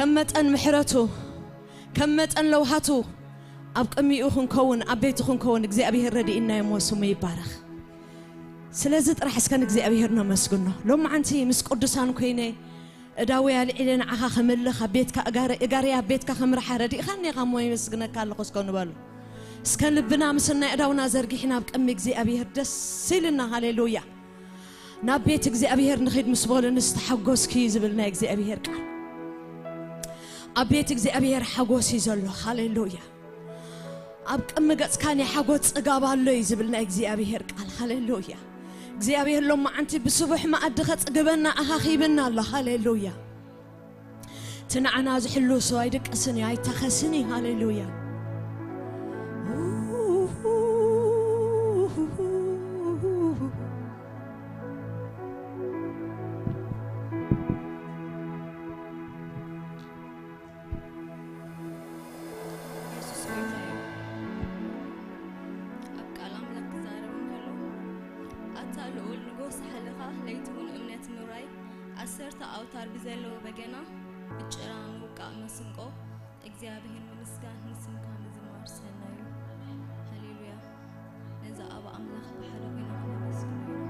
كمتن محرته كمتن لوحته أبقى أخون كون أبيت أخون كون እግዚአብሔር ረድኢና የሞስሙ ይባረክ ስለዚህ ጥራህ እስከን እግዚአብሔር ነው መስግነው ሎም አንቺ ምስ ቅዱሳን ኮይኔ እዳው ያልዕለን አኻ ከመለኸ ቤትካ እጋሪያ ቤትካ ከምርሐ ረድኢኻኒ ኻሞ ይመስግነካ ኣለኹ እስከን ባሉ እስከን ልብና ምስና እዳውና ዘርጊሕና አብቀም እግዚአብሔር ደስ ይልና ሃሌሉያ ናብ ቤት እግዚአብሔር ንخيድ ምስበሉ ንስተሐጎስኪ ዝብልና እግዚአብሔር ቃል አቤት እግዚአብሔር ሐጎስ ይዘሎ ሃሌሉያ أبقى مجلس كان يحاجوت قابله يزبلنا እግዚአብሔር ቃል هاليلويا እግዚአብሔር لما أنت بصبح ما أدخت قبلنا أخي بنا الله هاليلويا تنعنا زحلو سوايدك أسني هاي تخسني هاليلويا أوتار بزلوا بجنا بتشران وقع مسنقو እግዚአብሔር مسكان نسمك مزمار سنايو هاليلويا إذا أبا أملاك بحلوين على مسكين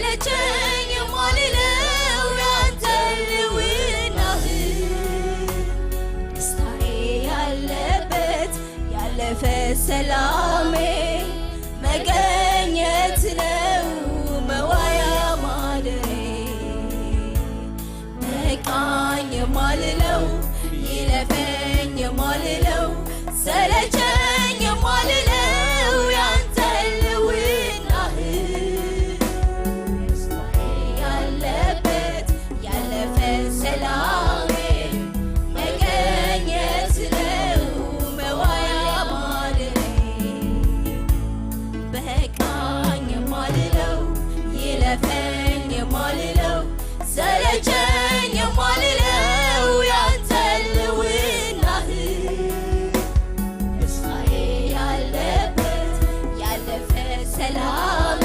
ሰለቸኝ የማልለው ያንተ ልውናህ ደስታዬ ያለበት ያለፈ ሰላሜ መገኘት ነው መዋያ ማደሬ በቃኝ የማልለው ይለፈኝ የማልለው ሰለቸኝ የማልለው ያንተ ልውናህ ደስታዬ ያለበት ያለፈ ሰላሜ መገኘት ነው መዋያ ማደሬ በቃኝ የማልለው ይለፈኝ የማልለው ሰለቸኝ የማልለው ያንተ ልውናህ ደስታዬ ያለበት ያለፈ ሰላሜ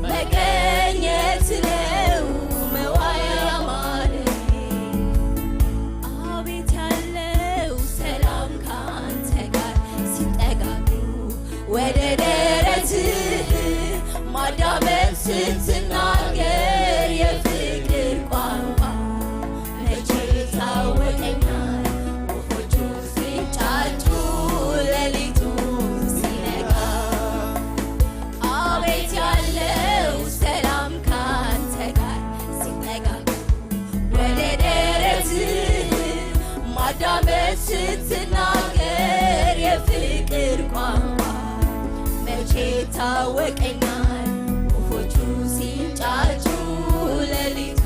መገኘት ነው መዋያ ማደሬ አቤት ያለው ሰላም ካንተ ጋር ሲጠጋጉ ወደ ደረትህ ማዳመጥ ስትናገር የፍቅር ቋንቋ መቼ ታወቀኛል ወፎቹ ሲንጫጩ ሌሊቱ ሲነጋ አቤት ያለው ሰላም ካንተ ጋር ሲጠጋጉ ወደ ደረትህ ማዳመጥ ስትናገር የፍቅር ቋንቋ መቼ ታወቀኛል ወፎቹ ሲንጫጩ ሌሊቱ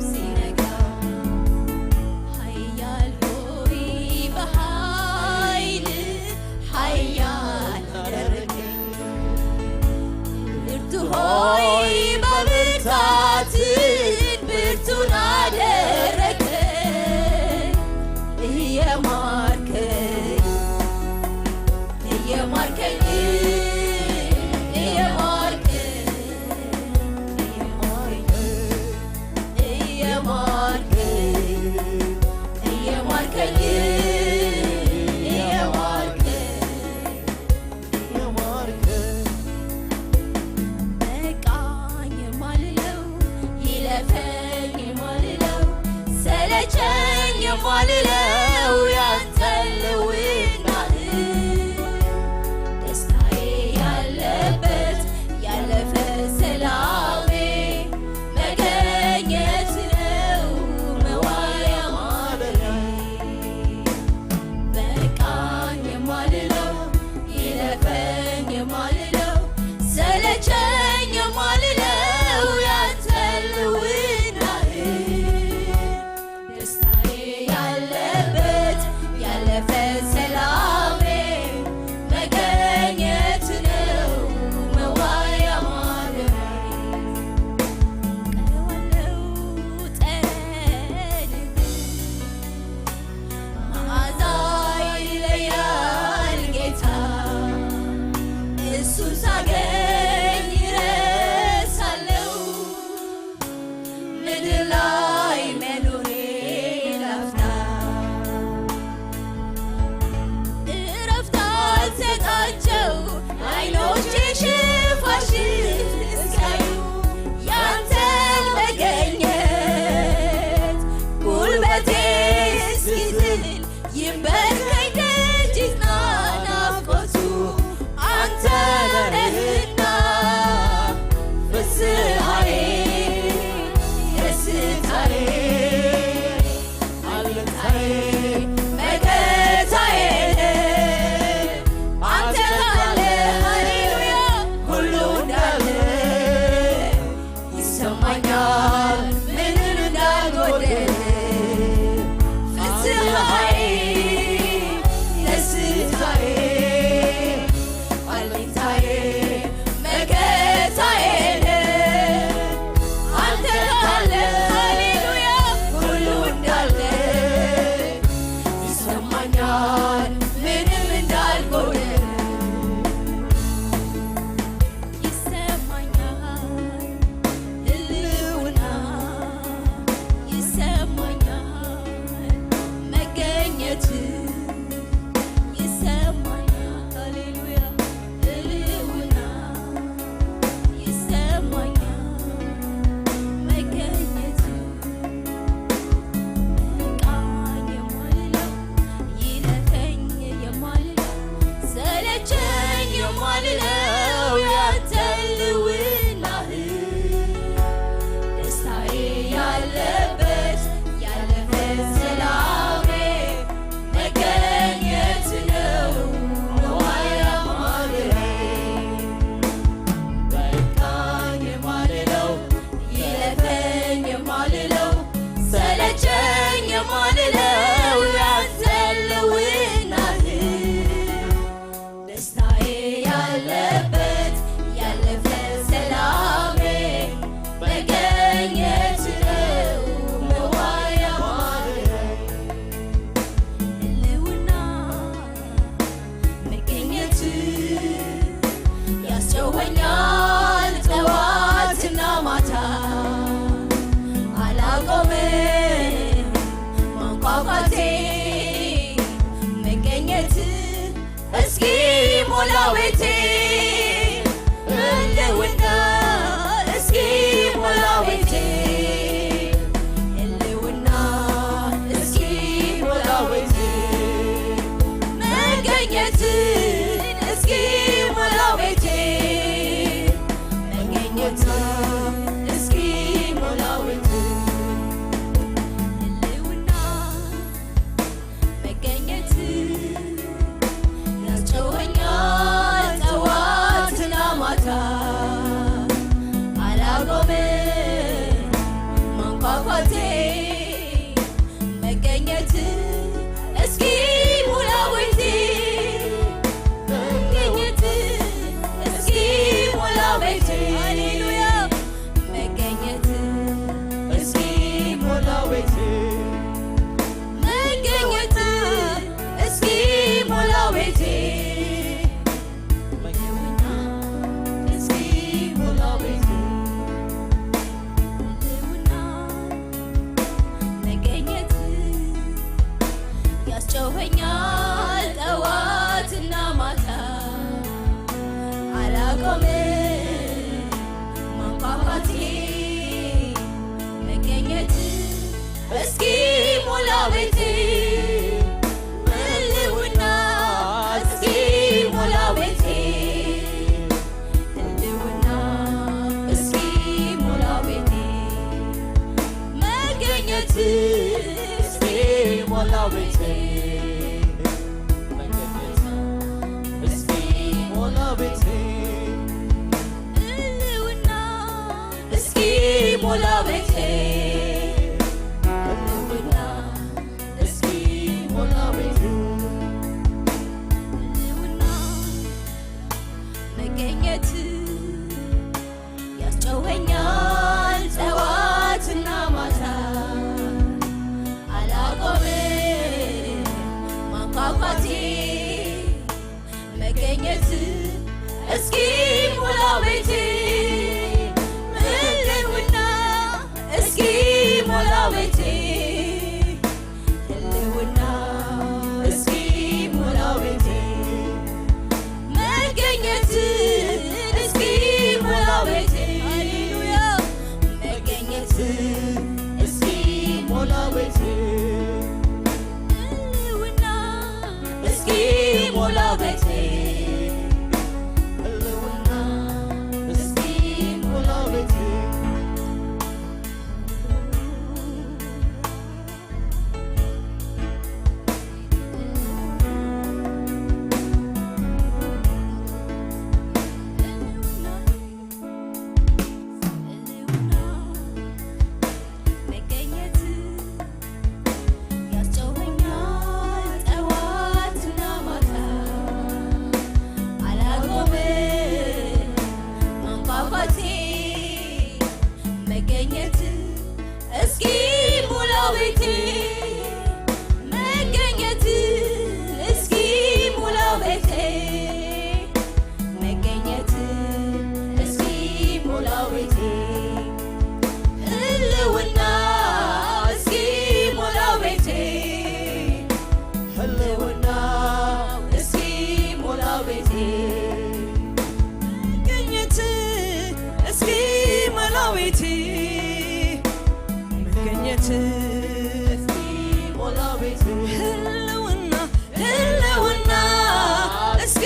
ሲነጋ ኃያል ሆይ በኃይል ኃያል አደረገኝ ብርቱ ሆይ በብርታት ብርቱን አደረገኝ እየማርከኝ እየማርከኝ በቃ ሞላው ቤቴ መገኘት እስኪ ሞላው ቤቴ ህልውና እስኪ ሞላው ቤቴ ህልውና እስኪ ሞላው ቤቴ ህልውና መገኘት ያስጨወኛል ጠዋትና ማታ አላቆምም ማንኳኳቴ መገኘት እስኪ ሞላው ቤቴ ህልውና እስኪ ሞላው ቤቴ ህልውና እስኪ ሞላው ቤቴ መገኘት እስኪ ሞላው ቤቴ ሃሌሉያ መገኘት እስኪ ሞላው ቤቴ ህልውና እስኪ ሞላው ቤቴ ህልውና እስኪ ሞላው ቤቴ መገኘት ያስጨውኛል ጠዋትና ማታ አላቆምም ማንኳኳቴ መገኘት እስኪ ሞላው ቤቴ መገኘት እስኪ ሞላው ቤቴ መገኘት እስኪ ሞላው ቤቴ ህልውና እስኪ ሞላው ቤቴ ህልውና እስኪ ሞላው ቤቴ መገኘት እስኪ ሞላው ቤቴ መገኘት እስኪ ሞላው ቤቴ ህልውና ህልውና እስኪ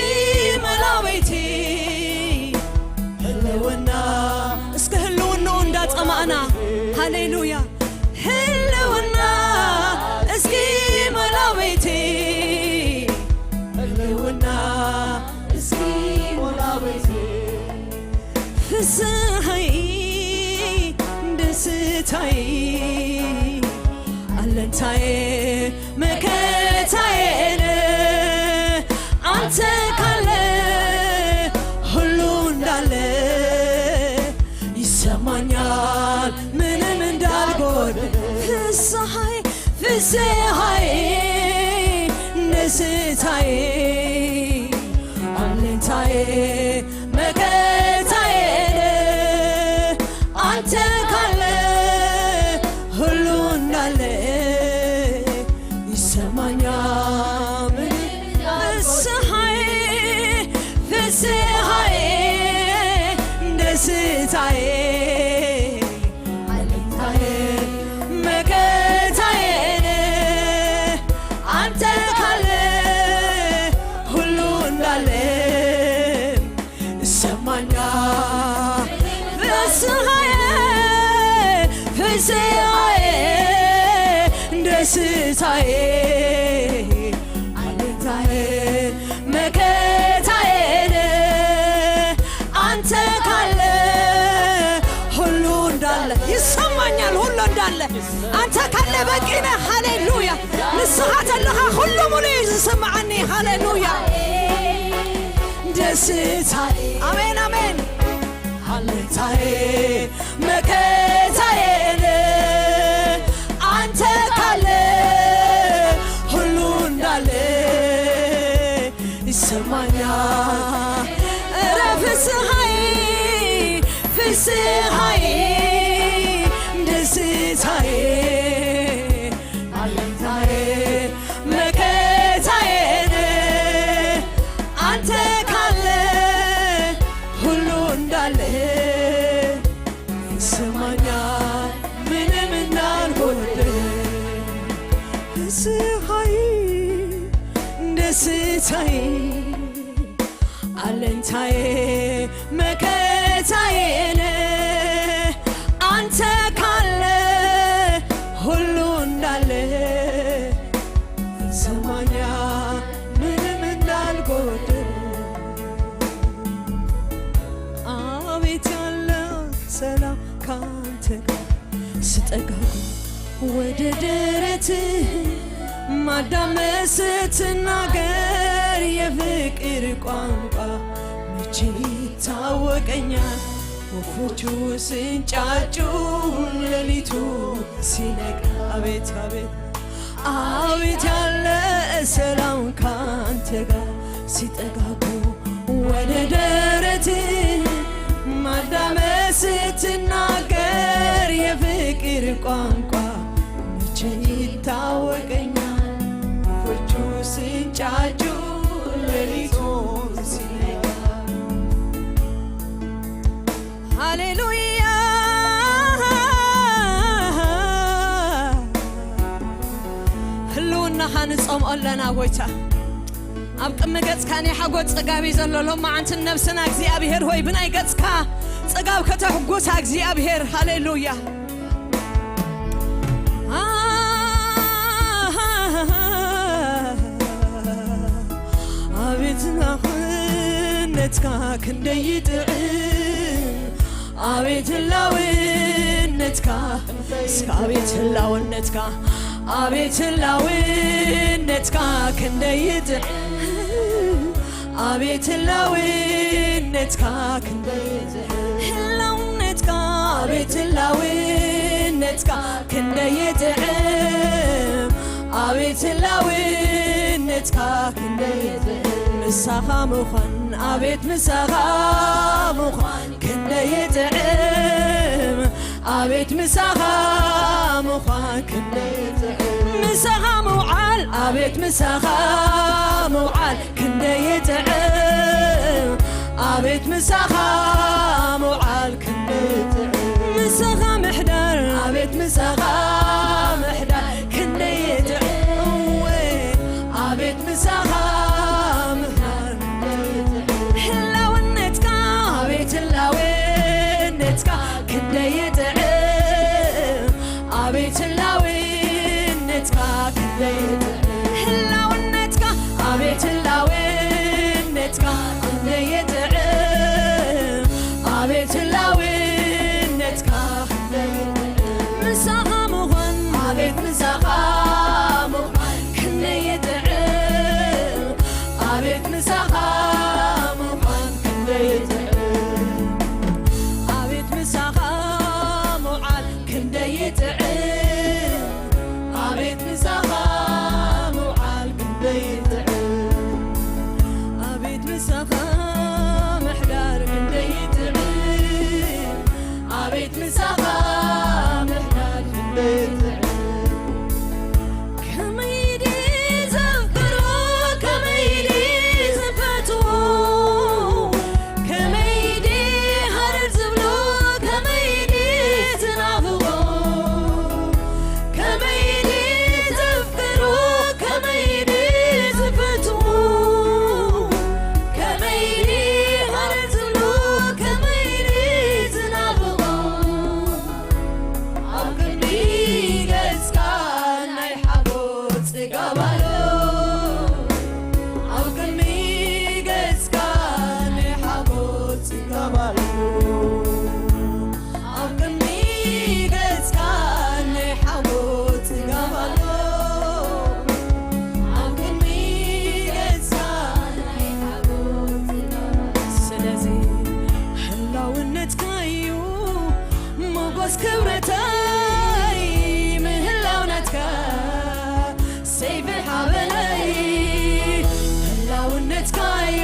ሞላው ቤቴ ህልውና እስከ ህልውናው እንዳጠማና ሃሌሉያ ህልውና እስኪ ሞላው ቤቴ ህልውና እስኪ ሞላው ቤቴ ፍስሐይ ደስታዬ አለኝታዬ መከታዬ ነህ አንተ ካለ ሁሉ እንዳለ ይሰማኛል ምንም እንዳልጎድል ፍስሐይ ፍስሐይ ደስታዬ አለኝታዬ መከታዬ ነህ አንተ ካለ ሁሉ እንዳለ ይሰማኛል ፍስሐዬ ፍስሐዬ ደስታዬ አለኝታዬ መከታዬ ነህ አንተ ካለ ሁሉ እንዳለ ይሰማኛል ፍስሐዬ ፍስሐዬ ደስታዬ አለኝታዬ መከታዬ ነህ አንተ ካለ ሁሉ እንዳለ ይሰማኛል ሁሉ እንዳለ አንተ ካለ በቂ ነህ ሃሌሉያ ንስሐ ተለኻ ሁሉ ሙሉ ይስማዓኒ ሃሌሉያ ደስታዬ አሜን አሜን አለኝታዬ መከታዬ ነህ አንተ ካለ ሁሉ እንዳለ ይሰማኛል ኧረ ፍስሐዬ ፍስሐዬ ደስታዬ አለኝታዬ መከታዬ ነህ አንተ ካለ ሁሉ እንዳለ ይሰማኛል ምንም እንዳልጎድል ፍስሐዬ ደስታዬ አለኝታዬ መከታዬ ነህ አንተ ካለ ሁሉ እንዳለ ሰላም ካንተ ጋር ስጠጋጉ ወደ ደረትህ ማዳመጥ ስትናገር የፍቅር ቋንቋ መቼ ይታወቀኛል ወፎቹ ሲንጫጩ ሌሊቱ ሲነጋ አቤት አቤት አቤት ያለ ሰላም ካንተ ጋር ሲጠጋጉ ወደ ደረትህ ማዳመጥ ስትናገር የፍቅር ቋንቋ መቼ ይታወቀኛል ወፎቹ ሲንጫጩ ሌሊቱ ሲነጋ ሃሌሉያ ህልውና ኻንጾም ኣለና ጎይታ ኣብ ቅድሚ ገጽካ ናይ ሓጎስ ጽጋብ ዘሎ ሎማዓንቲ ነብስና እግዚኣብሔር ሆይ ብናይ ገጽካ ጽጋብ ከተሕጉሳ እግዚኣብሔር ሃሌሉያ አቤት ናኽነትካ ክንደይ ይጥዕም አቤት ህላውነትካ አቤት ህላውነትካ አቤት ህላውነትካ ክንደይ ይጥዕም አቤት ህላውነትካ ክንደይ ይጥዕም ህላውነትካ አቤት ህላውነትካ ክንደይ ይጥዕም አቤት ህላውነትካ ክንደይ ይጥዕም ምሳኻ ምዃን አቤት ምሳኻ ምዃን ክንደይ ይጥዕም አቤት ምሳኻ ምዃን ክንደይ ይጥዕም ምሳኻ ምውዓል አቤት ምሳኻ ምውዓል ክንደይ ይጥዕም አቤት ምሳኻ ምውዓል ክንደይ ይጥዕም ምሳኻ ምሕዳር አቤት ምሳኻ ምሕዳር ክንደይ ይጥዕም አቤት ምሳኻ ምሕዳር ህላውነትካ አቤት ህላውነትካ ክንደይ ይጥዕም አቤት ህላውነትካ ክንደይ ይጥዕም ህላውነትካ አቤት ህላውነትካ ክንደይ ይጥዕም አቤት ህላውነትካ ክንደይ ይጥዕም ምሳኻ ምዃን አቤት ምሳኻ ምዃን ክንደይ ይጥዕም አቤት ምሳኻ ምዃን ክንደይ ይጥዕም አቤት ምሳኻ ምውዓል ክንደይ ይጥዕም አቤት ምሳኻ ምውዓል ክንደይ ይጥዕም አቤት ምሳኻ ምሕዳር ክንደይ ይጥዕም አቤት ምሳኻ ምሕዳር ክንደይ ይጥዕም ከመይዲ ዘፍቅሮ ከመይዲ ዝፈትዎ ከመይዲ ሃረር ዝብሎ ከመይዲ ዝናፍቆ ከመይዲ ዘፍቅሮ ከመይዲ ዝፈትዎ ከመይዲ ሃረር ዝብሎ ከመይዲ ዝናፍቆ ኣብ ቅድሚ ገጽካ ናይ ሓጎስ ጽጋብ ኣሎ ኣብ ቅድሚ ገጽካ ናይ ሓጎስ ጽጋብ ኣሎ ኣብ ቅድሚ ገጽካ ናይ ሓጎስ ጽጋብ ኣሎ ኣብ ቅድሚ ገጽካ ናይ ሓጎስ ጽጋብ ኣሎ ስለዚ ህላውነትካ እዩ ሞገስ ክብረተይ ምህላውነትካ ሰይፊ ሓበነይ ህላውነትካ እዩ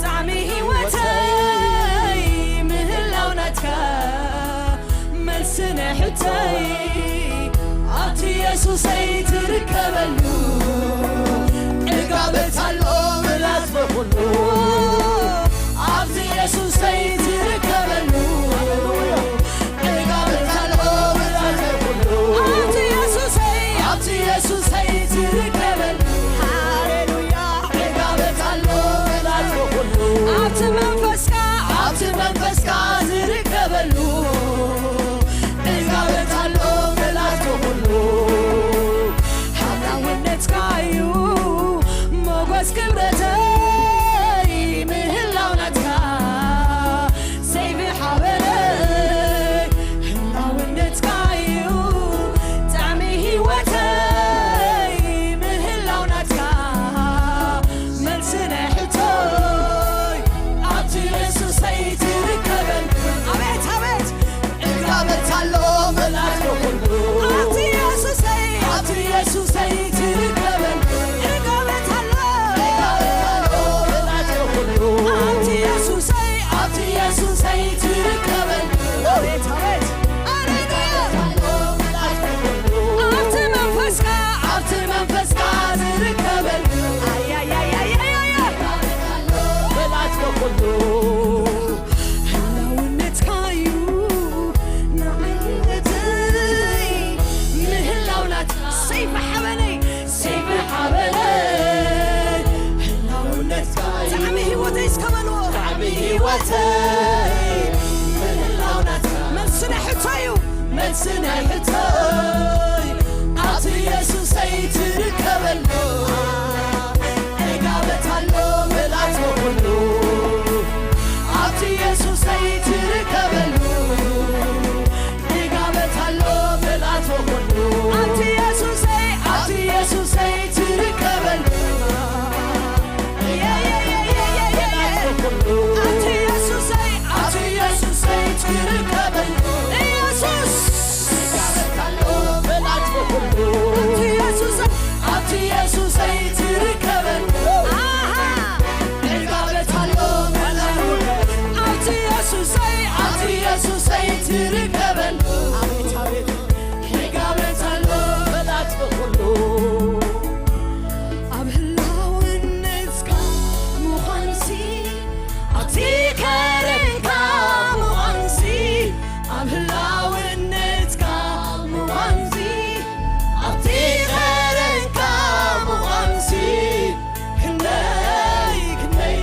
ጣዕሚ ህይወተይ ምህላውነትካ መልሲ ናይ ሕቶይ ኣብቲ ኢየሱሰይ ትርከበሉ ዕጋበት ኣሎ ምላት በኩሉ ኣብቲ ኢየሱሰይ ትርከበሉ ዕጋበት ኣሎ ምላት በኩሉ ኣብቲ ኢየሱሰይ ትርከበሉ ሃሌሉያ ዕጋበት ኣሎ ምላት በኩሉ ኣብቲ መንፈስካ ዝርከበሉ ዕጋበት ኣሎ ምላት በኩሉ ሃላውነትካ እዩ ሞገስ ክብረተይ ትርከበሉ ኢየሱስ ጋበታሎ በላት በሁሉ ኣብቲ ኢየሱስ ትርከበሉ ጋበታሎ በላት ኣብቲ ኢየሱስ ትርከበሉ አቤት አቤት ጋበታሎ በላት በሁሉ አብህላውነትካ ሙኻንሲ ኣብቲ ከረንካ ሙኻንሲ አብህላውነትካ ሙኻንሲ ኣብቲ ከረንካ ሙኻንሲ ክንደይ ክንደይ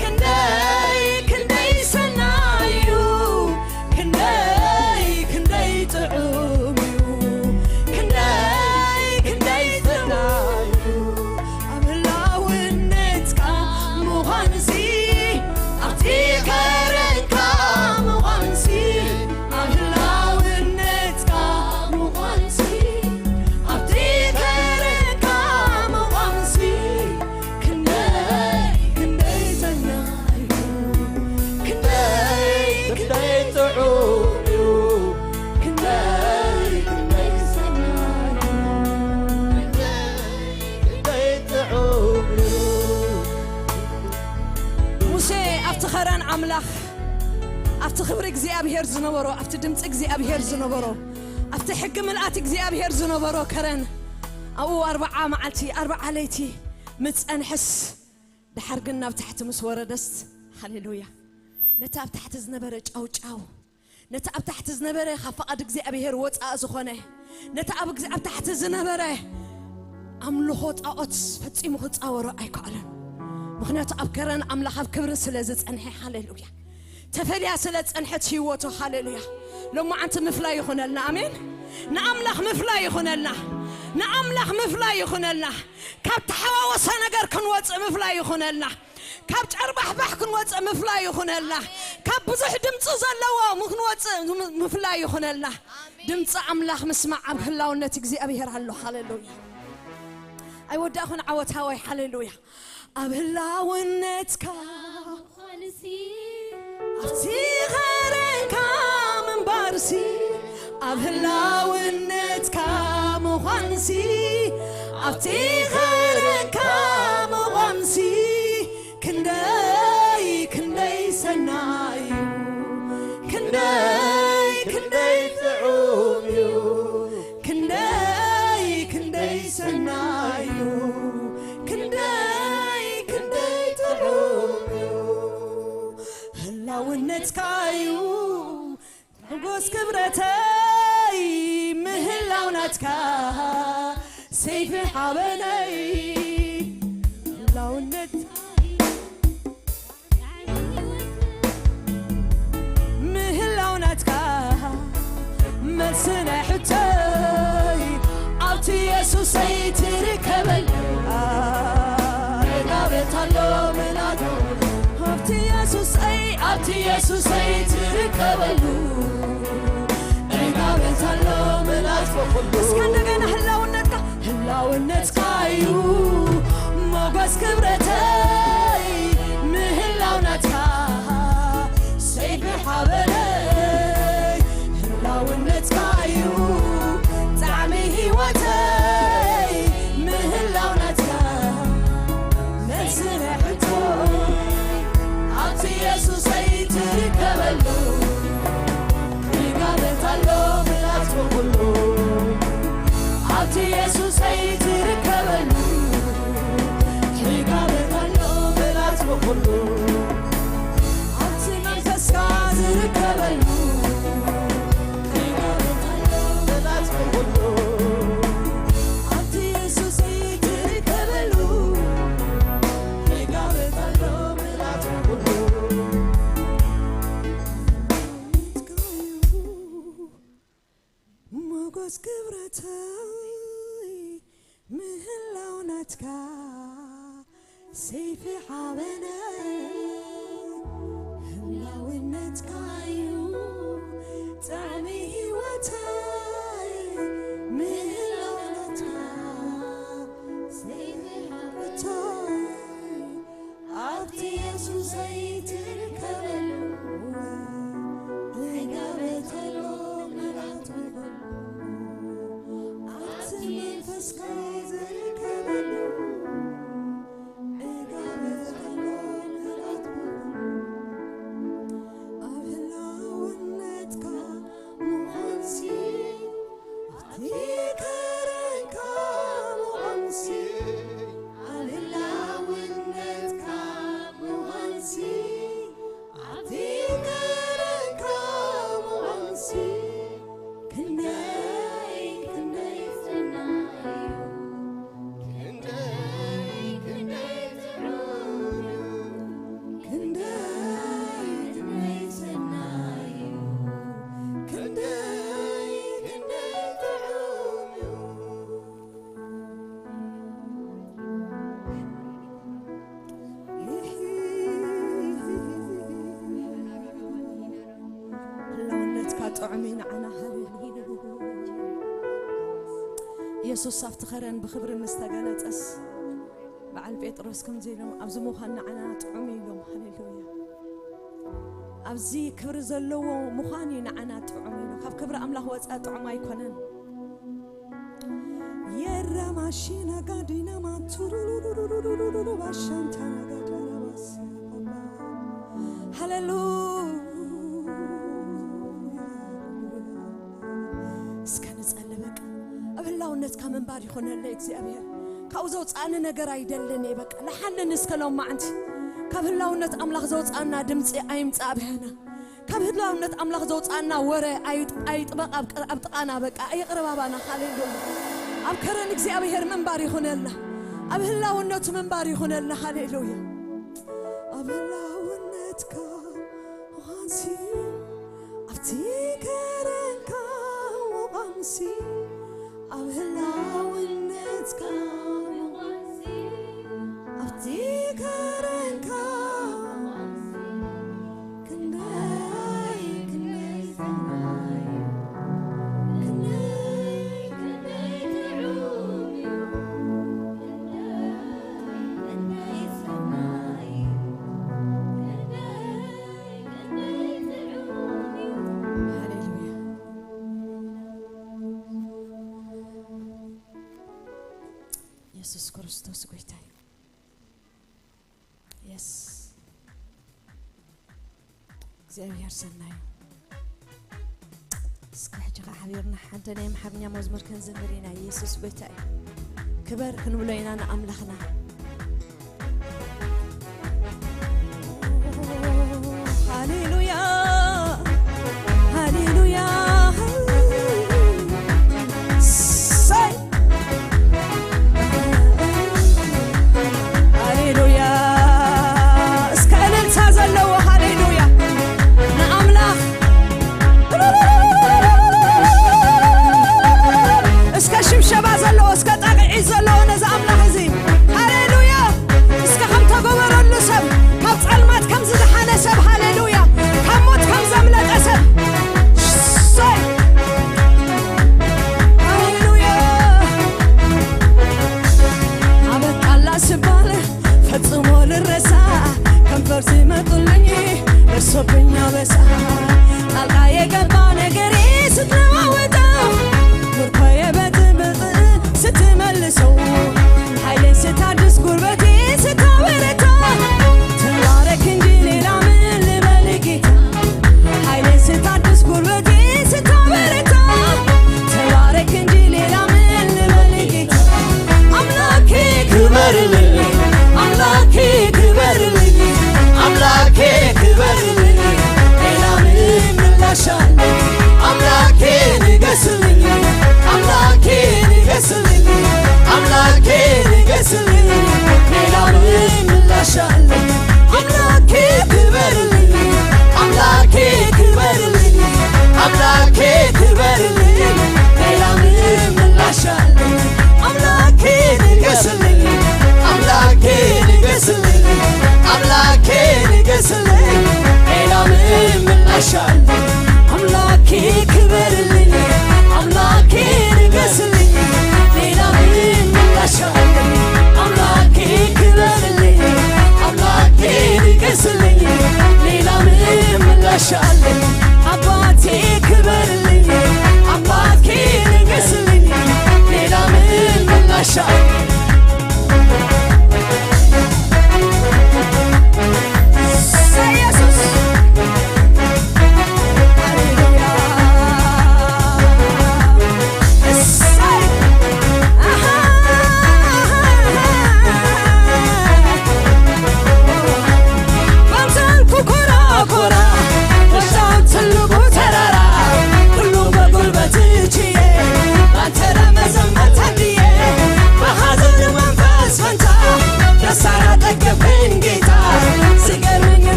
ክንደይ ክንደይ ሰናዩ ክንደይ ክንደይ ጥዑም እዩ ክንደይ ክንደይ ሰናዩ አብህላውነትካ ሙኻንሲ ኣብቲ ከረንካ ሙኻንሲ አብህላውነትካ ሙኻንሲ ኣብቲ ከረንካ ሙኻንሲ ክንደይ ክንደይ ሰናዩ ክንደይ ክንደይ ጥዑም እዩ ክንደይ ክንደይ ሰናዩ ክንደይ ጥዑም እዩ ሙሴ ኣብቲ ኸረን ኣምላኽ ኣብቲ ክብሪ እግዚኣብሔር ዝነበሮ ኣብቲ ድምፂ እግዚኣብሔር ዝነበሮ ኣብቲ ሕጊ ምልኣት እግዚኣብሔር ዝነበሮ ከረን ኣብኡ 40 መዓልቲ 40 ለይቲ ምፀንሕስ ድሓር ግን ናብ ታሕቲ ምስ ወረደስ ሃሌሉያ ነቲ ኣብ ታሕቲ ዝነበረ ጫውጫው ነቲ ኣብ ታሕቲ ዝነበረ ካብ ፈቓድ እግዚኣብሔር ወፃእ ዝኾነ ነቲ ኣብ ታሕቲ ዝነበረ ኣምልኾ ጣዖት ፈፂሙ ክፃወሮ ኣይከኣለን ምክንያቱ ኣብ ከረን ኣምላኽ ኣብ ክብሪ ስለ ዝፀንሐ ሃሌሉያ ተፈልያ ስለ ፀንሐት ህይወቱ ሃሌሉያ ሎማዓንቲ ምፍላይ ይኹነልና ኣሜን ንኣምላኽ ምፍላይ ይኹነልና ንኣምላኽ ምፍላይ ይኹነልና ካብ ተሓዋወሰ ነገር ክንወፅእ ምፍላይ ይኹነልና ካብ ጨርባሕባሕ ክንወፅእ ምፍላይ ይኹነልና ካብ ብዙሕ ድምፂ ዘለዎ ክንወፅእ ምፍላይ ይኹነልና ድምፂ ኣምላኽ ምስማዕ ኣብ ህላውነት እግዚኣብሔር ኣሎ ሃሌሉያ ኣይወዳእኹን ዓወታወይ ሃሌሉያ ኣብ ህላውነትካ ኣብቲ ኸረንካ ምንባርሲ ኣብ ህላውነትካ ምዃንሲ ኣብቲ ኸረንካ ምዃንሲ ክንደይ ክንደይ ሰናዩ ክንደይ ክንደይ ጥዑም እዩ ክንደይ ክንደይ ሰናዩ ክንደይ ክንደይ ጥዑም እዩ ህላውነትካዩ ንጉስ ክብረተይ ምህላውናትካ ሰይፊ ሓበነይ ህላውነት ምህላውናትካ መልሲ ናይ ሕቶይ ኣብቲ ኢየሱሰይ ትርከበል ጋቤታሎ ምናት ኣብቲ ኢየሱሰይ ትርከበሉ ጋቤታሎ ምናት እስከ እንደገና ህላውነትካ እዩ ሞገስ ክብረተይ ምህላውናትካ ሰይፊ ሓበነይ ህላውነትካ እዩ ጣዕሚ ህይወተይ ምህላውናትካ መልሲ ናይ ሕቶይ ኣብቲ ኢየሱሰይ ትርከበሉ ጋቤታሎ ምላት በኩሉ ኣብቲ ኢየሱሰይ ትርከበሉ ጋቤታሎ ምላት በኩሉ ኣብቲ መንፈስካ ዝርከበሉ ጋቤታሎ ምላት በኩሉ ኣብቲ ኢየሱሰይ ትርከበሉ ጋቤታሎ ምላት በኩሉ ሞገስ ክብረተይ ምህላውናትካ ሰይፊ ሓበነይ ህላውነትካ እዩ ጣዕሚ ህይወተይ ምህላውናትካ ሰይፊ ሓበነይ ኣብቲ ኢየሱሰይ ትርከበሉ طعمي نعنا يسوع صافت خرن بخبر مستغلت اس بعل بيطرس كم زيلهم ابز مخنا عنا طعمي لهم هللويا ابزي كبر زلو مخاني نعنا طعمي له خف كبر املاح وصا طعم ايكونن يرا ماشينا غادينا ما تورورورورورورو باشانتانا غادانا بس هللويا اسكن صلبك ابلاونت كمن بار يخونل እግዚአብሔር ካውዘው ጻነ ነገር አይደለኔ በቃ ለሐነን እስከለው ማንት ከብላውነት አምላክ ዘውጻና ድምጽ አይምጻብህና ከብላውነት አምላክ ዘውጻና ወረ አይጥበቅ አብጥቃና በቃ አይቅርባባና ሃሌሉያ አብከረን እግዚአብሔር መንባር ይሆነልና አብላውነቱ መንባር ይሆነልና ሃሌሉያ አብላውነትካ ዋንሲ አፍቲከረንካ ዋንሲ አብላውነትካ ዋንሲ አፍቲከረንካ ኢየሱስ ክርስቶስ ጌታ يس እግዚአብሔር ሰናይ እስከ حبيبنا حتى نيم حبنا مزمور كنزمرينا ኢየሱስ ጌታ ክበር ክንብለይና አምላኽና ሃሌሉያ ሃሌሉያ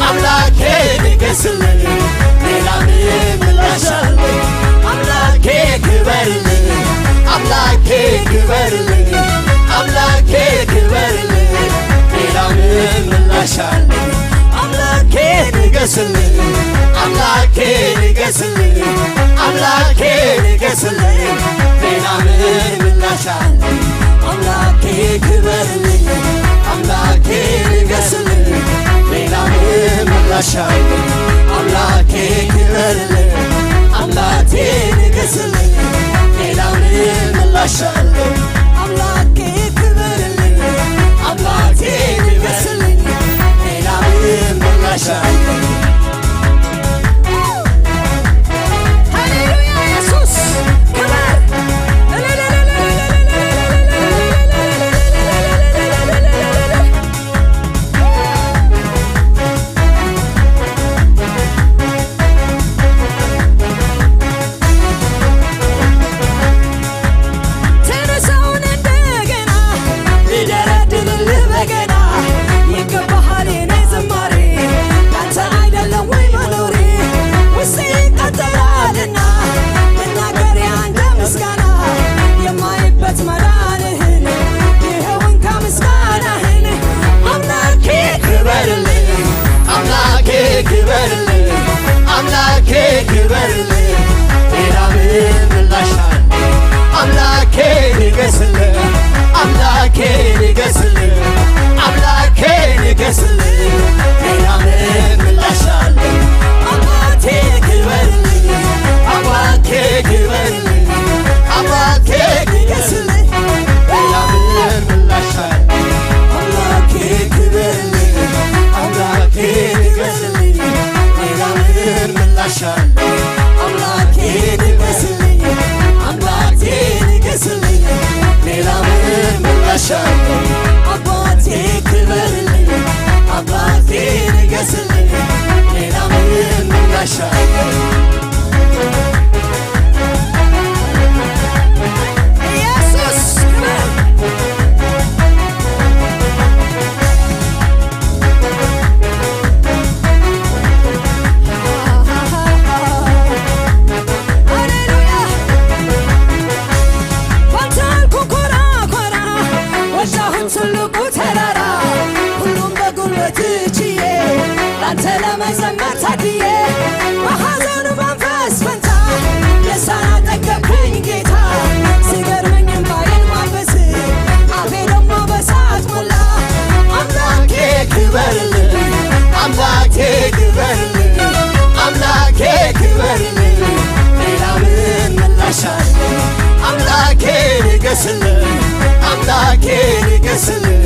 አምላኬ ንገስልኝ ሌላ ምን እላሻለሁ አምላኬ ክበርልኝ አምላኬ ክበርልኝ አምላኬ ክበርልኝ ሌላ ምን እላሻለሁ አምላኬ ንገስልኝ አምላኬ ንገስልኝ አምላኬ ንገስልኝ ሌላ ምን እላሻለሁ አምላኬ ክበርልኝ አምላኬ ንገስልኝ ሌላ ምን እላሻለሁ አምላኬ ክበርልኝ አምላኬ ንገስልኝ ሌላ ምን እላሻለሁ አምላኬ ክበርልኝ አምላኬ ንገስልኝ ሌላ ምን እላሻለሁ ሃሌሉያ ኢየሱስ ክበር ተነሳውን እንደገና ሊደረድርልህ በገና ይገባሃል የኔ ዝማሬ ያንተ አይደለም ወይ መኖሬ ውስጤ ይቃጠላልና ልናገር ያንተ ምስጋና የማይበት መዳንህን ይኸውን ከምስጋናህን አምላኬ ክበርልኝ አምላኬ ክበርልኝ አምላኬ ክበርልኝ ሌላ ምን እላሻለሁ አምላኬ ንገስልኝ አምላኬ ንገስልኝ አምላኬ ንገስልኝ ሌላ ምን እላሻለሁ አባቴ ክበርልኝ አባቴ ክበርልኝ አባቴ ንገስልኝ ሌላ ምን እላሻለሁ አምላኬ ክበርልኝ አምላኬ ንገስልኝ ሌላ ምን እላሻለሁ አምላኬ ንገስልኝ አምላኬ ንገስልኝ ሌላ ምን እላሻለሁ አባቴ ክበርልኝ አባቴ ንገስልኝ ሌላ ምን እላሻለሁ ኢየሱስ ክበር ሃሌሉያ ባንተ አልኩ ኮራ ኮራ ወጣሁት ትልቁ ተራራ ሁሉም በጉልበት ችዬ ላንተ ለመዘመር ታድዬ በሐዘኑ መንፈስ ፈንታ ደስታን አጠገብከኝ ጌታ ሲገርመኝ እምባዬን ማበስ አፌ ደግሞ በሳት ሞላ አምላኬ ክበርልኝ አምላኬ ክበርልኝ አምላኬ ክበርልኝ ሌላ ምን እላሻለሁ አምላኬ ንገስልኝ አምላኬ ንገስልኝ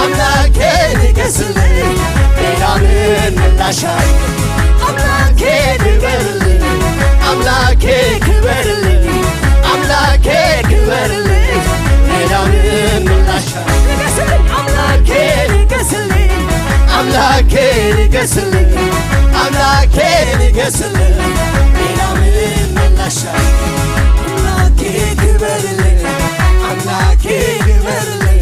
አምላኬ ንገስልኝ ሌላ ምን እላሻለሁ አምላኬ ክበርልኝ አምላኬ ክበርልኝ አምላኬ ክበርልኝ ሌላ ምን እላሻለሁ ንገስልኝ አምላኬ ንገስልኝ አምላኬ ንገስልኝ አምላኬ ንገስልኝ ሌላ ምን እላሻለሁ አምላኬ ክበርልኝ አምላኬ ክበርልኝ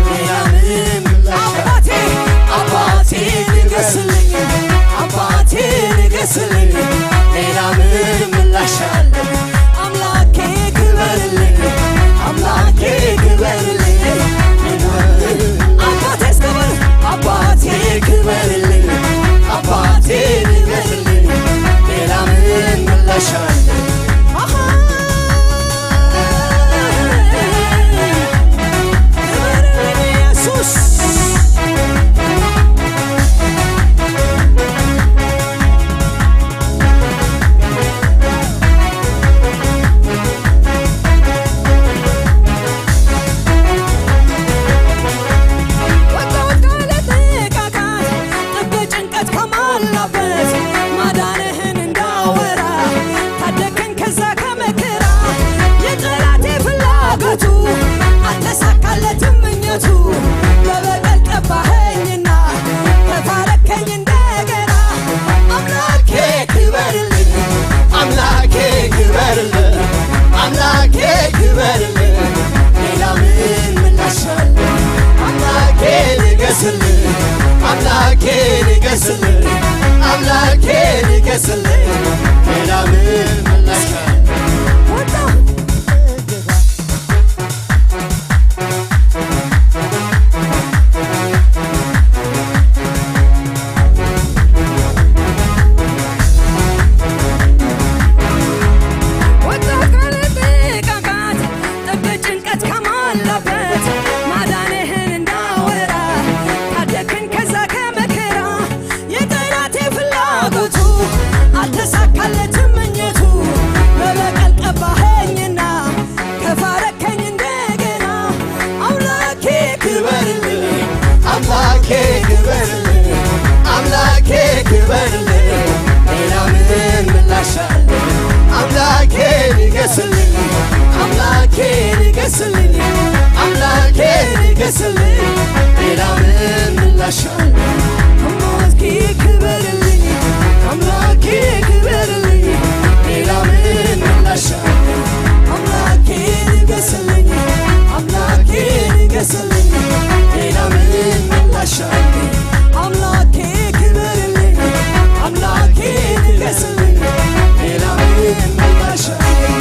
ሌላ ምን እላሻለሁ አባቴ ንገስልኝ አባቴ ንገስልኝ ሌላ ምን እላሻለሁ አምላኬ ክበርልኝ አምላኬ ክበርልኝ አባቴ እስከበር አባቴ ክበርልኝ አባቴ ንገስልኝ ንገስልኝ ሌላ ምን ምላሻለኝ አምላኬ ክበርልኝ አምላኬ ክበርልኝ ሌላ ምን ምላሻለኝ አምላኬ ንገስልኝ አምላኬ ንገስልኝ ሌላ ምን ምላሻለኝ አምላኬ ክበርልኝ አምላኬ ንገስልኝ ሌላ ምን ምላሻለኝ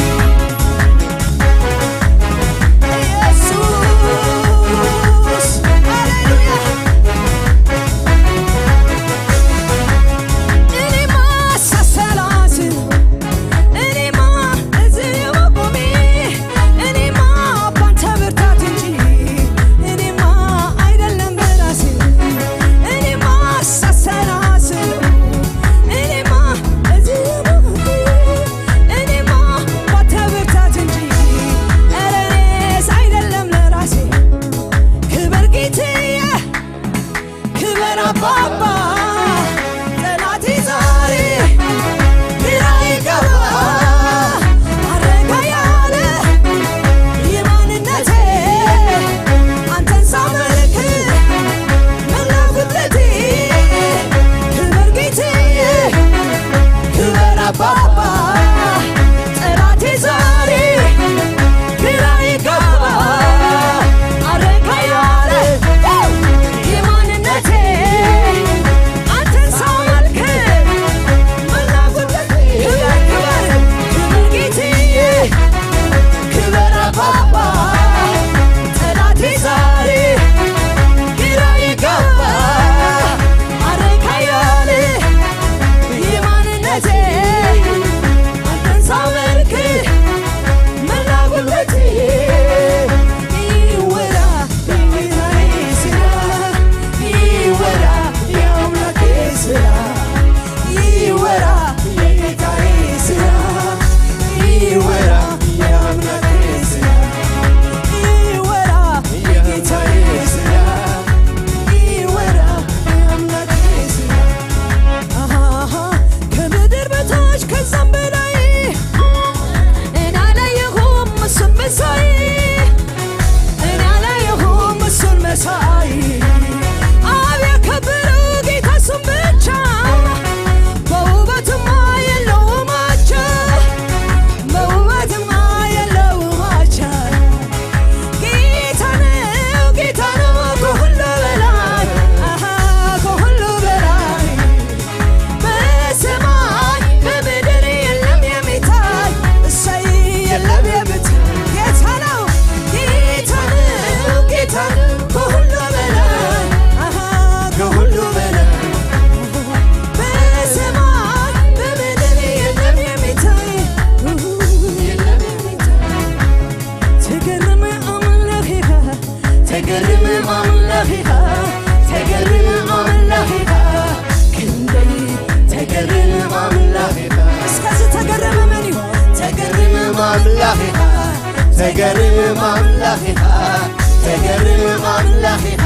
تجرم أملاخها تجرم أملاخها تجرم أملاخها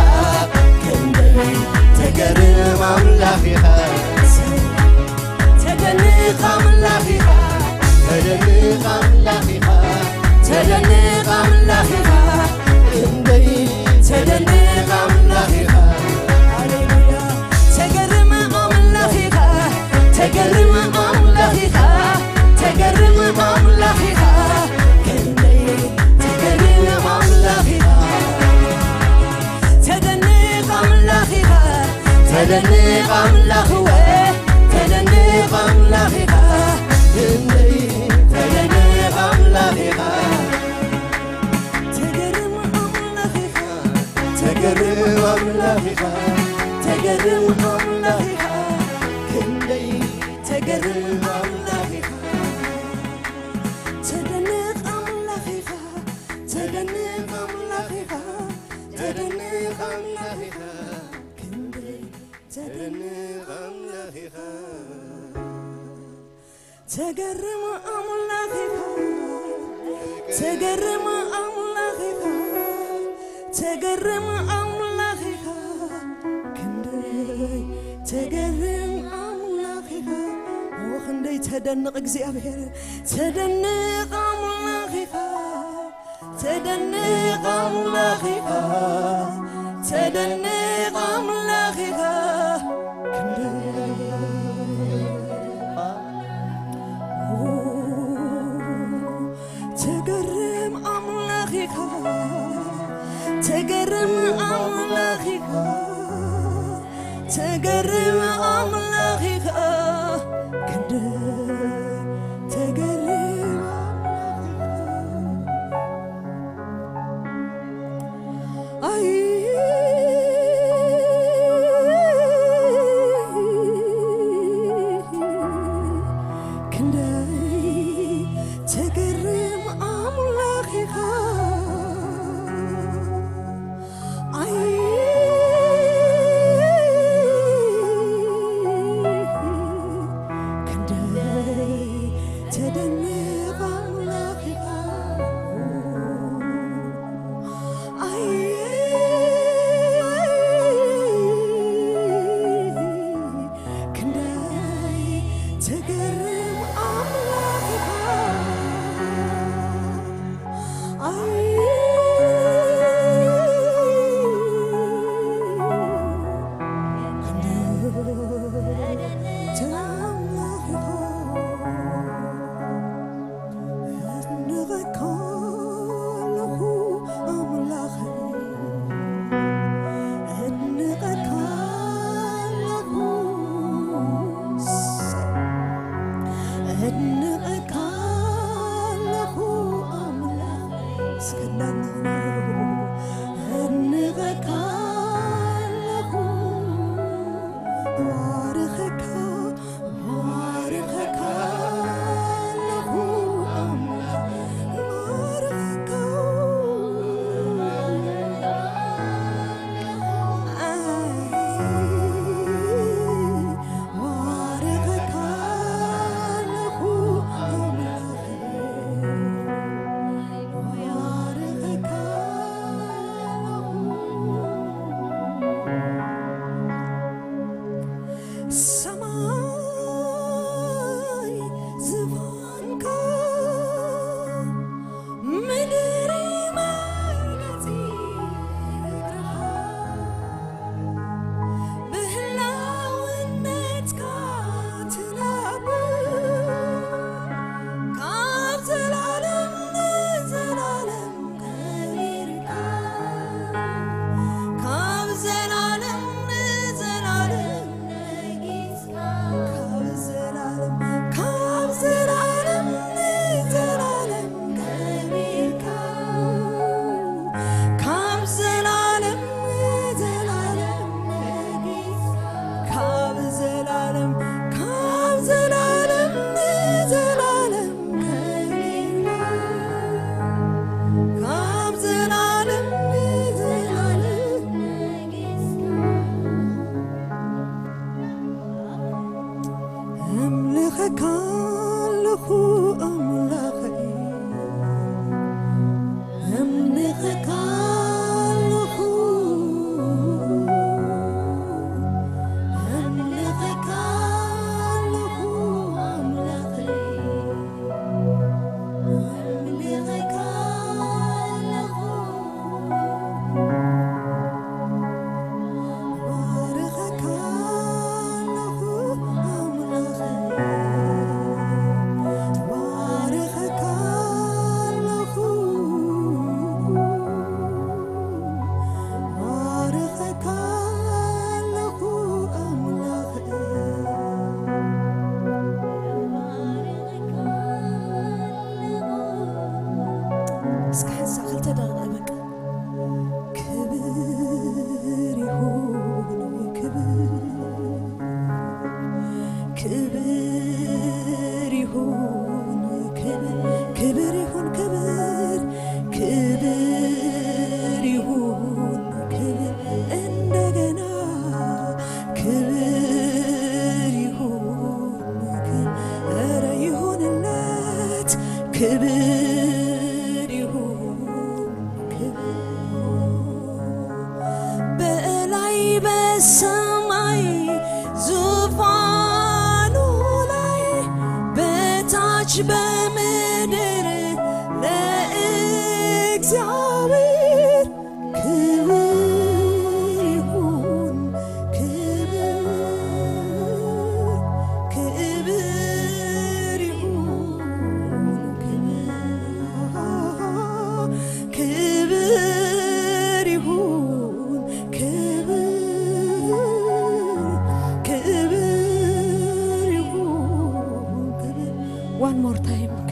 تدنيق أملاخها تدنيق أملاخها تدنيق أملاخها تدنيق أملاخها تجرم أملاخها تجرم أملاخها تجرم أملاخها تدنيق أملاخها تدنيق أملاخها تدنيق أملاخها تجرم أملاخها تجرم أملاخها تجرم أملاخها تجرم أملاخها تدنيق أملاخها تدنيق أملاخها تدنيق أملاخها تدنيق أملاخها تجرم أملاخها تجرم أملاخها تجرم أملاخها تجرم أملاخها وخندي تدنق እግዚአብሔር تدنق أملاخها تدنق أملاخك تدنق أملاخك تقرم أملاخك تقرم أملاخك تقرم أملاخك تقرم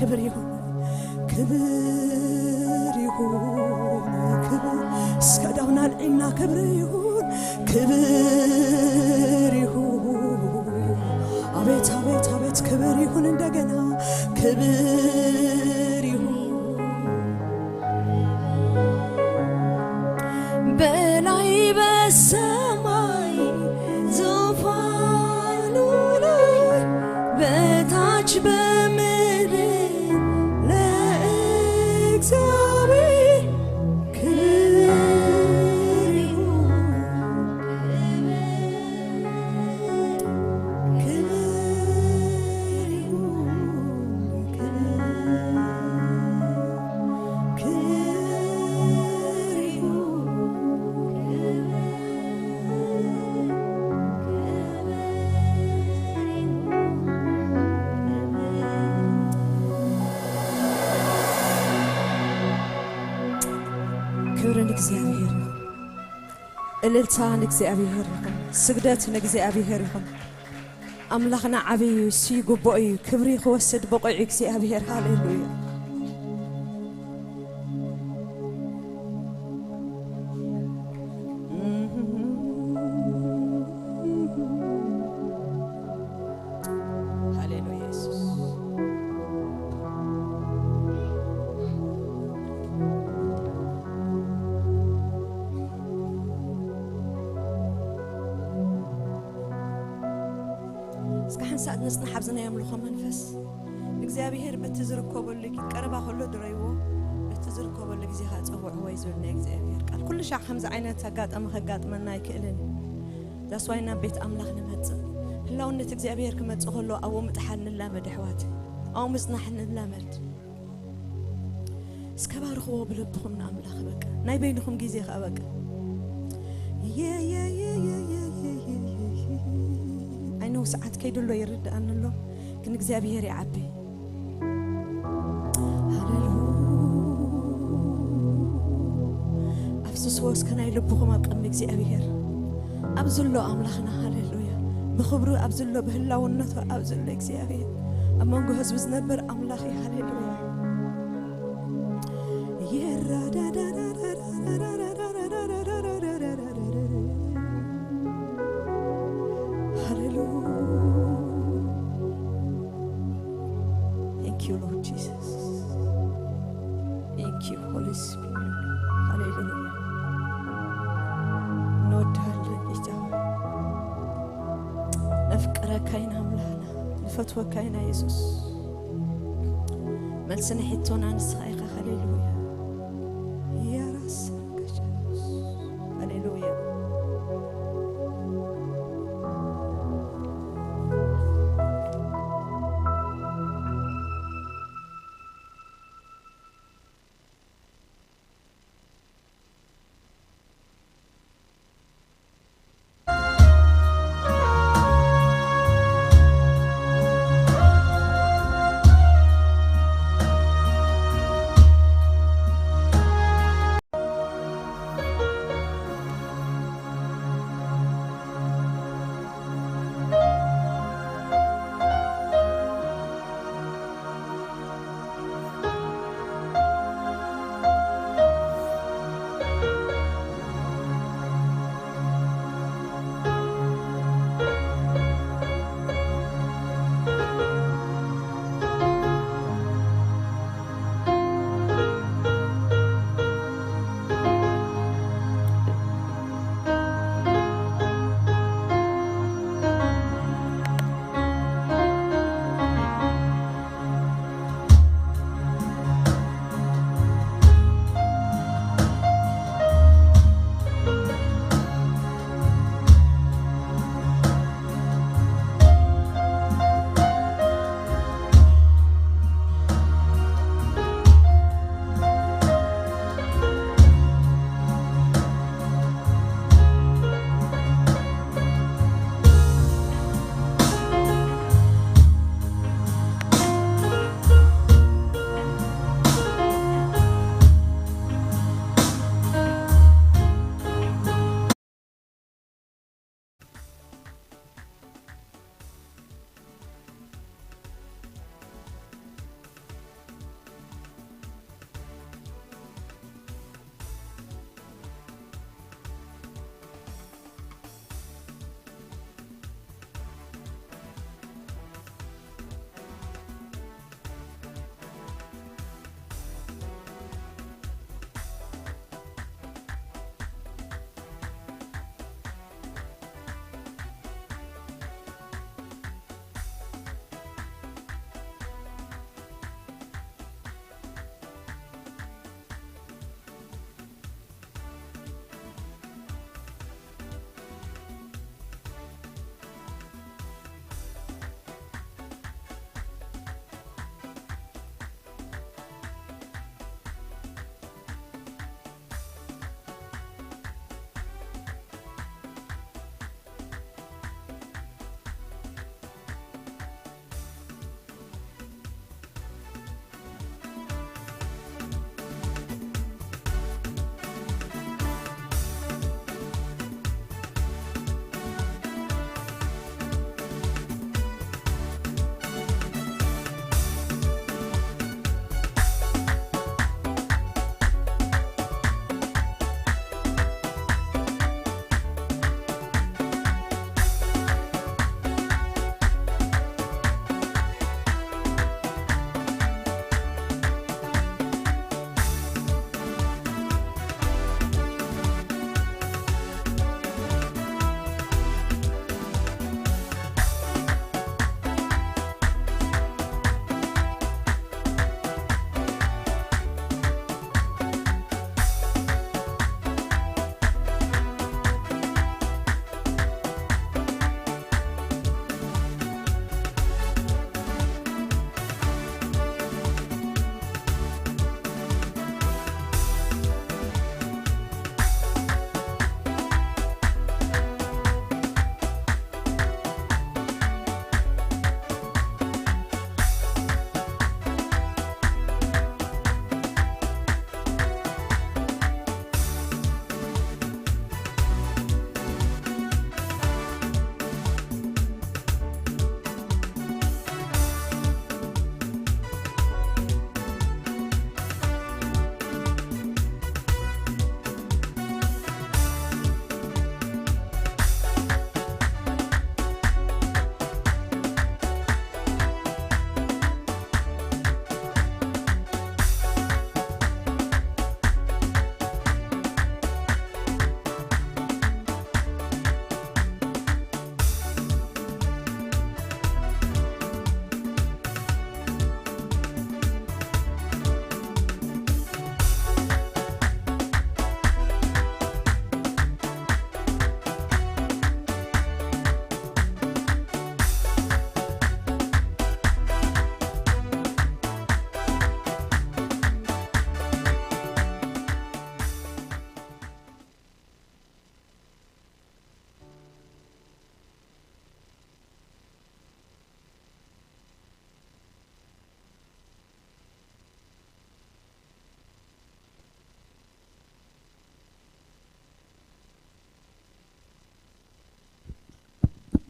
ክብር ይሁን ክብር ይሁን ክብር እስከ ዳውና ልዕና ክብር ይሁን ክብር ይሁን አቤት አቤት አቤት ክብር ይሁን እንደገና ክብር ይሁን በላይ በሰማይ ዙፋኑ ላይ በታች በምድር ለእግዚአብሔር ክብር ይሁን ክብር ይሁን ክብር ይሁን ክብርን እግዚአብሔር ነው እልልታን እግዚአብሔር ይሁን ስግደትን እግዚአብሔር ይሁን አምላኽና ዓብይ ሲጉቦ እዩ ክብሪ ክወስድ በቆዕ እግዚአብሔር ሃሌሉያ ሃሌሉያ ኢየሱስ እስካሁን ሰዓት ነስና ሓብዝና የምልኾ መንፈስ እግዚአብሔር በቲ ዝርከበሉ ቀረባ ከሎ ድረይዎ በቲ ዝርከበሉ ግዜ ካፀውዕዎ እዩ ዝብልና እግዚአብሔር ቃል ኩሉ ሻዕ ከምዚ ዓይነት ኣጋጣሚ ከጋጥመና ኣይክእልን ዛስዋይና ቤት ኣምላኽ ንመፅእ ህላውነት እግዚአብሔር ክመፅእ ከሎ ኣብኡ ምጥሓል ንላመድ ኣሕዋት ኣብኡ ምፅናሕ ንላመድ እስከባርኽዎ ብልብኹም ንኣምላኽ በቃ ናይ በይንኹም ግዜ ከዓ በቃ አይነው ሰዓት ከይድሎ ይርዳአን ሎ ግን እግዚአብሔር ይዓቢ ሃሌሉያ አፍስስዎ እስከናይ ልብኹም ኣቀሚ እግዚአብሔር ኣብዝሎ ኣምላኽና ሃሌሉያ ብኽብሩ ኣብዝሎ ብህላውነቱ ኣብዝሎ እግዚአብሔር ኣብ መንጎ ህዝቢ ዝነብር ኣምላኽ እዩ ሃሌሉያ Thank you, Lord Jesus. Thank you, Holy Spirit. Hallelujah. نودها لإجابة نفكر كاين أملانا نفتوى كاين يسوس ملسنا حتونا نسخايقة هللويا يا راس هللويا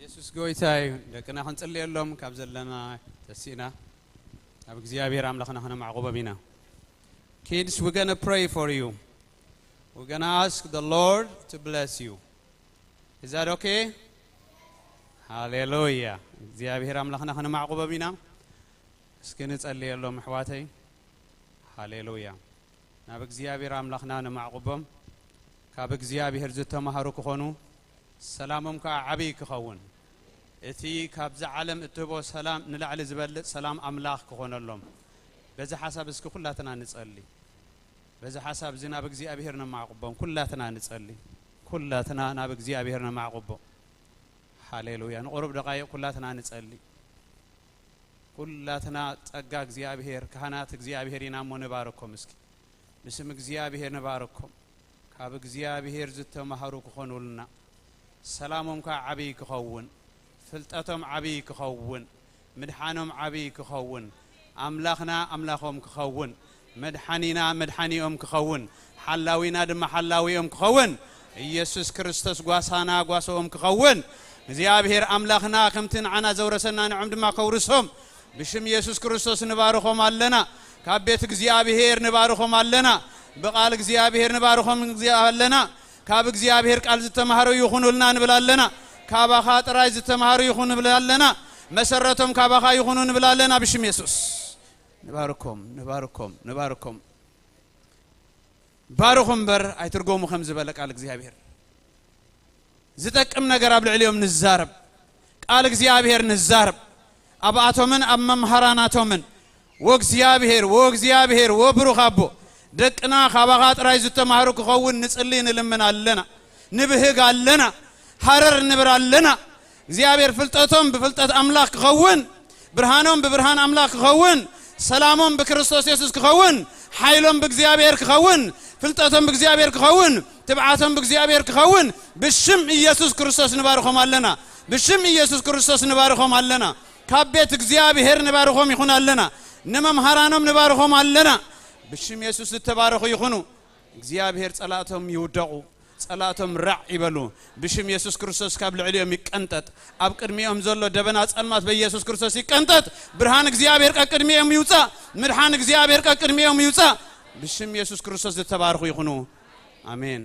ኢየሱስ ጎይታይ ደቅና ክንጽልየሎም ካብ ዘለና ተሲና ኣብ እግዚአብሔር አምላኽና ማዕቆበቢና Kids, we're going to pray for you. We're going to ask the Lord to bless you. Is that okay? Hallelujah. እግዚአብሔር አምላኽና ማዕቆበቢና እስኪ ንጸልየሎም አሕዋተይ ሃሌሉያ ናብ እግዚአብሔር አምላኽና ማዕቆበም ካብ እግዚአብሔር ዝተማሃሩ ክኾኑ ሰላሞም ከዓቢ ክኸውን እቲ ካብዛ ዓለም እትቦ ሰላም ንላዕሊ ዝበልጥ ሰላም አምላኽ ክኾነሎም በዛ ሐሳብ እስኪ ኩላትና ንጸሊ በዛ ሐሳብ ዝናብ እግዚአብሔር ማዕቆበም ኩላትና ንጸሊ ኩላትና ናብ እግዚአብሔር ማዕቆበም ሃሌሉያ ንቆርብ ደቃይቅ ኩላትና ንጸሊ ኩላትና ጸጋ እግዚአብሔር ካህናት እግዚአብሔር ይናሞ ንባረኮም እስኪ በስም እግዚአብሔር ንባረኮም ካብ እግዚአብሔር ዝተማሃሩ ክኾኑልና ሰላሞም ከዓቢ ክኸውን ፍልጠቶም ዓቢ ክኸውን ምድሓኖም ዓቢ ክኸውን አምላኽና አምላኾም ክኸውን መድሓኒና መድሓኒኦም ክኸውን ሓላዊና ድማ ሓላዊኦም ክኸውን ኢየሱስ ክርስቶስ ጓሳና ጓሶም ክኸውን እግዚአብሔር አምላኽና ከምትን ዓና ዘውረሰና ንዑም ድማ ከውርሶም بشم يسوع كريستوس نباركهم علنا كابيت እግዚአብሔር نباركهم علنا بقال እግዚአብሔር نباركهم علنا كاب እግዚአብሔር ቃል ዝተማሃሩ ይኹኑልና እንብላለና ካባኻ ጥራይ ዝተማሃሩ ይኹኑ እንብላለና መሰረቶም ካባኻ ይኹኑ እንብላለና بشم يسوع نباركهم ባርኹም በር አይትርጎሙ ከም ዝበለ ቃል እግዚአብሔር ዝጠቅም ነገር ኣብ ልዕሊኦም ንዛረብ ቃል እግዚአብሔር ንዛረብ አባቶምን አመምሃራናቶምን ወእግዚአብሔር ወብሩኻቦ ደቅና ካባኻ ጥራይ ዝተማሃሩ ክኸውን ንጽልይን ልምናለና ንብህግ አለና ሐረር ንብራለና እግዚአብሔር ፍልጠቶም በፍልጠት አምላክ ክኸውን ብርሃኖም በብርሃን አምላክ ክኸውን ሰላሞም በክርስቶስ ኢየሱስ ክኸውን ኃይሎም በእግዚአብሔር ክኸውን ፍልጠቶም በእግዚአብሔር ክኸውን ትብዓቶም በእግዚአብሔር ክኸውን በስም ኢየሱስ ክርስቶስ ንባርኾም አለና በስም ኢየሱስ ክርስቶስ ንባርኾም አለና كابيت እግዚአብሔር نبارخهم يخون لنا نممهرانهم نبارخهم لنا بشم يسوع تبارخوا يخونوا እግዚአብሔር ጸላቶም ይውደቁ ጸላቶም ራዕ ይበሉ بشم يسوع ክርስቶስ ካብ ልዕሊኦም ይቀንጠጥ ኣብ ቅድሚኦም ዘሎ ደበና ጸልማት በኢየሱስ ክርስቶስ ይቀንጠጥ ብርሃን እግዚአብሔር ከቅድሚኦም ይውጻ ምድሃን እግዚአብሔር ከቅድሚኦም ይውጻ بشم يسوع ክርስቶስ ተባርኹ ይኹኑ አሜን